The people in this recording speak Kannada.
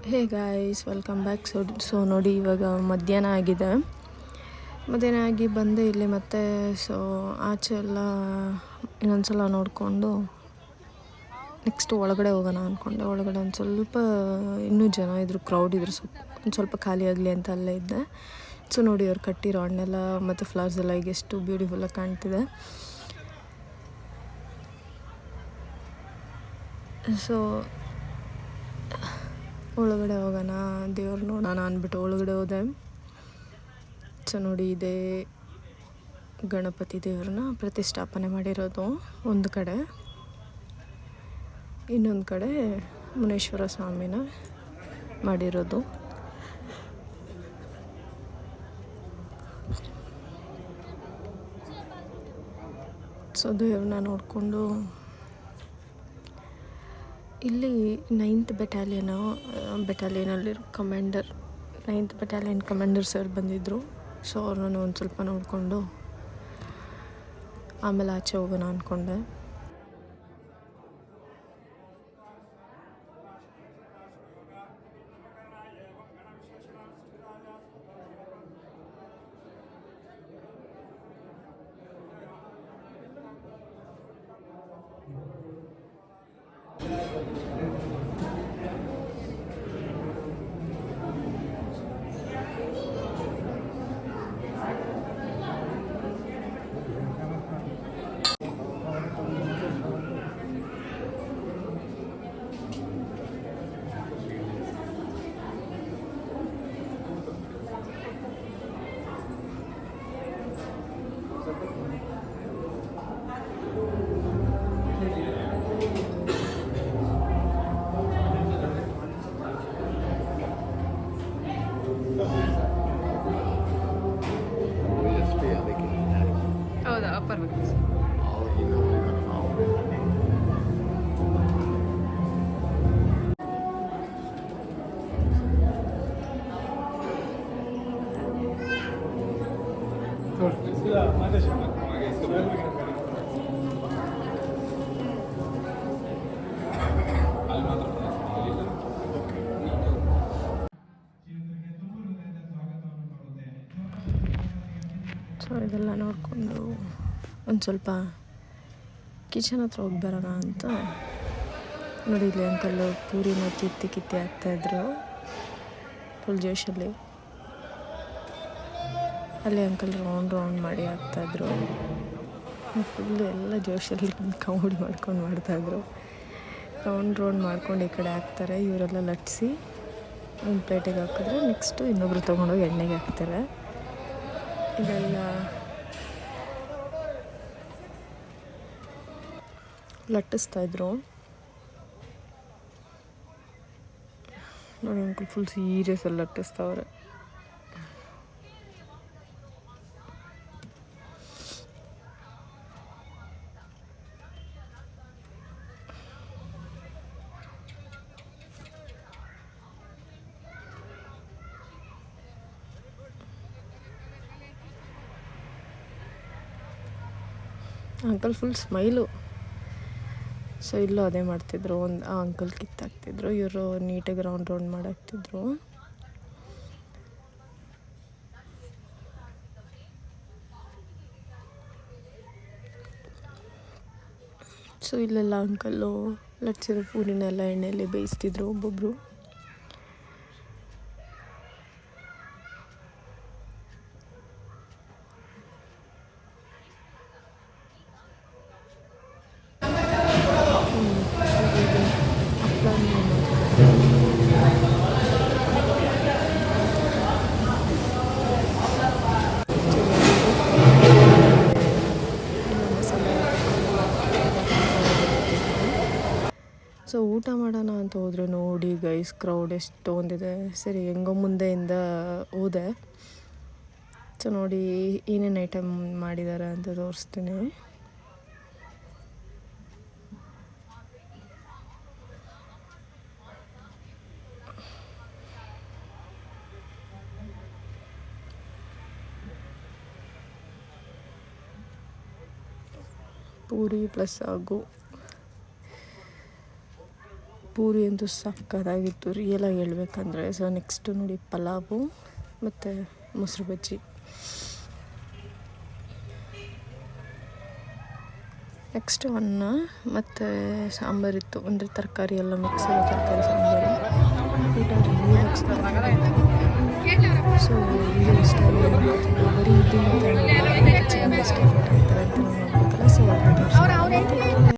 ಹೇ ಗಾಯ್ಸ್, ವೆಲ್ಕಮ್ ಬ್ಯಾಕ್. ಸೊ ನೋಡಿ, ಇವಾಗ ಮಧ್ಯಾಹ್ನ ಆಗಿ ಬಂದೆ ಇಲ್ಲಿ ಮತ್ತೆ. ಸೊ ಆಚೆ ಎಲ್ಲ ಇನ್ನೊಂದು ಸಲ ನೋಡಿಕೊಂಡು ನೆಕ್ಸ್ಟ್ ಒಳಗಡೆ ಹೋಗೋಣ ಅಂದ್ಕೊಂಡೆ. ಒಳಗಡೆ ಒಂದು ಸ್ವಲ್ಪ ಇನ್ನೂ ಜನ ಇದ್ದರು, ಕ್ರೌಡ್ ಇದ್ರು. ಒಂದು ಸ್ವಲ್ಪ ಖಾಲಿ ಆಗಲಿ ಅಂತ ಅಲ್ಲೇ ಇದ್ದೆ. ಸೊ ನೋಡಿ, ಅವ್ರು ಕಟ್ಟಿರೋ ಹಣ್ಣೆಲ್ಲ ಮತ್ತು ಫ್ಲವರ್ಸ್ ಎಲ್ಲ ಈಗ ಎಷ್ಟು ಬ್ಯೂಟಿಫುಲ್ಲಾಗಿ ಕಾಣ್ತಿದೆ. ಸೊ ಒಳಗಡೆ ಹೋಗೋಣ, ದೇವ್ರು ನೋಡೋಣ ಅಂದ್ಬಿಟ್ಟು ಒಳಗಡೆ ಹೋದೆ. ಸೊ ನೋಡಿ, ಇದೇ ಗಣಪತಿ ದೇವ್ರನ್ನ ಪ್ರತಿಷ್ಠಾಪನೆ ಮಾಡಿರೋದು ಒಂದು ಕಡೆ, ಇನ್ನೊಂದು ಕಡೆ ಮುನೇಶ್ವರ ಸ್ವಾಮಿನ ಮಾಡಿರೋದು. ಸೊ ದೇವ್ರನ್ನ ನೋಡಿಕೊಂಡು ಇಲ್ಲಿ 9th ಬೆಟಾಲಿಯನಲ್ಲಿರೋ 9th battalion commander sir ಬಂದಿದ್ದರು. ಸೊ ಅವ್ರನ್ನ ಒಂದು ಸ್ವಲ್ಪ ನೋಡಿಕೊಂಡು ಆಮೇಲೆ ಆಚೆ ಹೋಗೋಣ ಅಂದ್ಕೊಂಡೆ. ಹೌದಾ, ಪರವಾಗಿಲ್ಲ. ಸೊ ಇದೆಲ್ಲ ನೋಡಿಕೊಂಡು ಒಂದು ಸ್ವಲ್ಪ ಕಿಚನ್ ಹತ್ರ ಹೋಗಿ ಬರೋಣ ಅಂತ. ನೋಡಿ, ಇಲ್ಲಿ ಅಂಕಲ್ ಪೂರಿನ ಕಿತ್ತಿ ಹಾಕ್ತಾಯಿದ್ರು ಫುಲ್ ಜೋಶಲ್ಲಿ. ಅಲ್ಲಿ ಅಂಕಲ್ ರೌಂಡ್ ಮಾಡಿ ಹಾಕ್ತಾಯಿದ್ರು. ಫುಲ್ಲು ಎಲ್ಲ ಜೋಶಲ್ಲಿ ಕಾಮಿಡಿ ಮಾಡ್ತಾಯಿದ್ರು. ರೌಂಡ್ ಮಾಡ್ಕೊಂಡು ಈ ಕಡೆ ಹಾಕ್ತಾರೆ. ಇವರೆಲ್ಲ ಲಟ್ಟಿಸಿ ಒಂದು ಪ್ಲೇಟಿಗೆ ಹಾಕಿದ್ರೆ ನೆಕ್ಸ್ಟು ಇನ್ನೊಬ್ರು ತೊಗೊಂಡೋಗಿ ಎಣ್ಣೆಗೆ ಹಾಕ್ತಾರೆ. ಇದೆಲ್ಲ ಲಟ್ಟಿಸ್ತಾಯಿದ್ರು. ನೋಡಿ, ಅಂಕಲ್ ಫುಲ್ ಸೀರಿಯಸ್ಸಲ್ಲಿ ಲಟ್ಟಿಸ್ತಾವ್ರೆ. Uncle full smile. ಸೊ ಇಲ್ಲೂ ಅದೇ ಮಾಡ್ತಿದ್ರು. ಆ ಅಂಕಲ್ ಕಿತ್ತಾಕ್ತಿದ್ರು, ಇವರು ನೀಟಾಗಿ ರೌಂಡ್ ಮಾಡಾಕ್ತಿದ್ರು. ಸೊ ಇಲ್ಲೆಲ್ಲ ಅಂಕಲ್ಲು ಲಟ್ಸಿರೋ ಪೂರಿನೆಲ್ಲ ಎಣ್ಣೆಯಲ್ಲಿ ಬೇಯಿಸ್ತಿದ್ರು ಒಬ್ಬೊಬ್ಬರು. ಸೊ ಊಟ ಮಾಡೋಣ ಅಂತ ಹೋದರೆ ನೋಡಿ ಗೈಸ್, ಕ್ರೌಡ್ ಎಷ್ಟೊಂದಿದೆ. ಸರಿ, ಹೆಂಗೋ ಮುಂದೆಯಿಂದ ಹೋದೆ. ಸೊ ನೋಡಿ ಏನೇನು ಐಟಮ್ ಮಾಡಿದ್ದಾರೆ ಅಂತ ತೋರಿಸ್ತೀನಿ. ಪೂರಿ ಪ್ಲಸ್ ಹಾಗೂ ಪೂರಿ ಅಂತೂ ಸಕ್ಕತ್ತಾಗಿತ್ತು ರಿಯಲಾಗಿ ಹೇಳ್ಬೇಕಂದ್ರೆ. ಸೊ ನೆಕ್ಸ್ಟು ನೋಡಿ ಪಲಾವು ಮತ್ತು ಮೊಸರು ಬಜ್ಜಿ. ನೆಕ್ಸ್ಟು ಅನ್ನ ಮತ್ತು ಸಾಂಬಾರಿತ್ತು, ಅಂದರೆ ತರಕಾರಿ ಎಲ್ಲ ಮಿಕ್ಸ್ ಇರೋ ತರಕಾರಿ ಸಾಂಬಾರು. ಊಟ ರಿಯಲಾಗಿ ಸೊ ವಿಡಿಯೋ ಇಷ್ಟ ಆಗಿದೆ ಅನ್ಕೋತೀನಿ. ಬರೀ ಇದು ಚೆನ್ನಾಗಿ